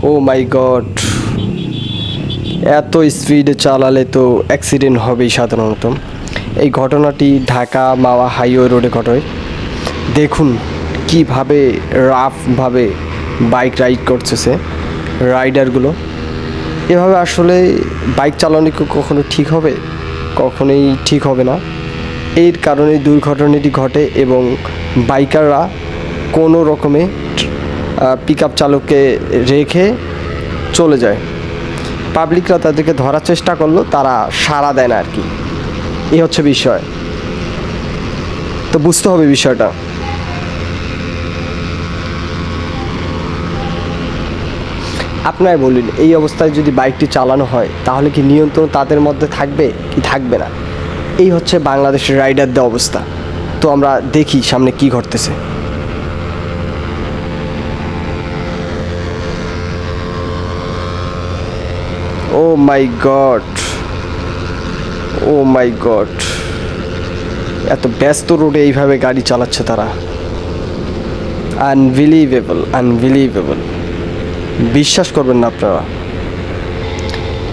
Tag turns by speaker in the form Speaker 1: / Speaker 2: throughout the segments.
Speaker 1: ও মাই god, এত স্পিডে চালালে তো অ্যাক্সিডেন্ট হবেই সাধারণত। এই ঘটনাটি ঢাকা মাওয়া হাইওয়ে রোডে ঘটে। দেখুন কিভাবে রাফভাবে বাইক রাইড করতেছে রাইডারগুলো। এভাবে আসলে বাইক চালানো কি কখনো ঠিক হবে? কখনোই ঠিক হবে না। এর কারণে দুর্ঘটনাটি ঘটে এবং বাইকাররা কোনো রকমে পিক আপ চালককে রেখে চলে যায়। পাবলিকরা তাদেরকে ধরার চেষ্টা করলো, তারা সাড়া দেয় না আর কি। এই হচ্ছে বিষয়। তো বুঝতে হবে বিষয়টা। আপনারা বলুন, এই অবস্থায় যদি বাইকটি চালানো হয় তাহলে কি নিয়ন্ত্রণ তাদের মধ্যে থাকবে কি থাকবে না? এই হচ্ছে বাংলাদেশের রাইডারদের অবস্থা। তো আমরা দেখি সামনে কি ঘটতেছে। ও মাই গড, ও মাই গড, এত ব্যস্ত রোডে এইভাবে গাড়ি চালাচ্ছে তারা। Unbelievable, unbelievable. বিশ্বাস করবেন না আপনারা।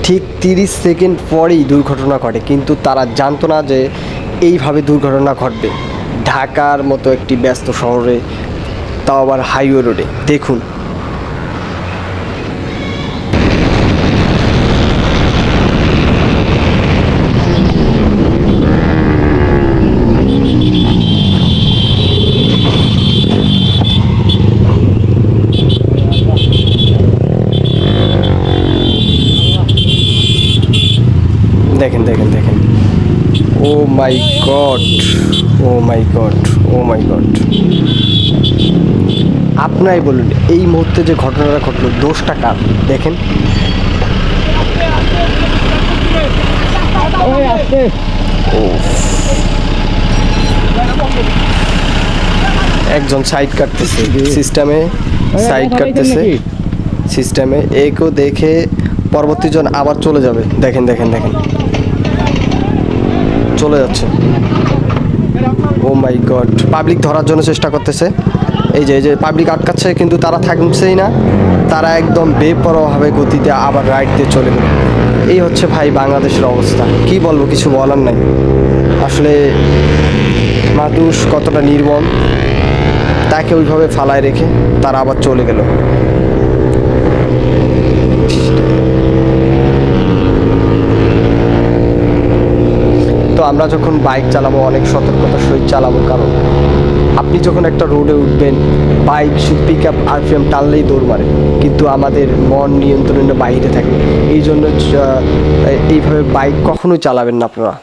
Speaker 1: ঠিক 30 সেকেন্ড পরেই দুর্ঘটনা ঘটে, কিন্তু তারা জানতো না যে এইভাবে দুর্ঘটনা ঘটবে ঢাকার মতো একটি ব্যস্ত শহরে, তাও আবার হাইওয়ে রোডে। দেখুন দেখেন দেখেন দেখেন, ও মাই গড, ও মাই গড, ও মাই গড। আপনারাই বলুন এই মুহূর্তে যে ঘটনাটা ঘটলো দোষটা কার? দেখেন একজন সাইড কাটতেছে সিস্টেমে, সাইড কাটতেছে সিস্টেমে, একেও দেখে পরবর্তী জন আবার চলে যাবে। দেখেন দেখেন দেখেন, চলে যাচ্ছে। ও মাই গড, পাবলিক ধরার জন্য চেষ্টা করতেছে। এই যে পাবলিক আটকাচ্ছে, কিন্তু তারা থাকছেই না। তারা একদম বেপরোয়াভাবে গতিতে আবার রাইড দিয়ে চলে গেল। এই হচ্ছে ভাই বাংলাদেশের অবস্থা। কি বলবো, কিছু বলার নাই আসলে। মানুষ কতটা নির্মম, তাকে ওইভাবে ফালায় রেখে তারা আবার চলে গেল। তো আমরা যখন বাইক চালাবো অনেক সতর্কতার সহিত চালাবো, কারণ আপনি যখন একটা রোডে উঠবেন বাইক শুধু পিক আপ আরপিএম টানলেই দৌড় মারে, কিন্তু আমাদের মন নিয়ন্ত্রণের বাইরে থাকে। এই জন্য এইভাবে বাইক কখনোই চালাবেন না আপনারা।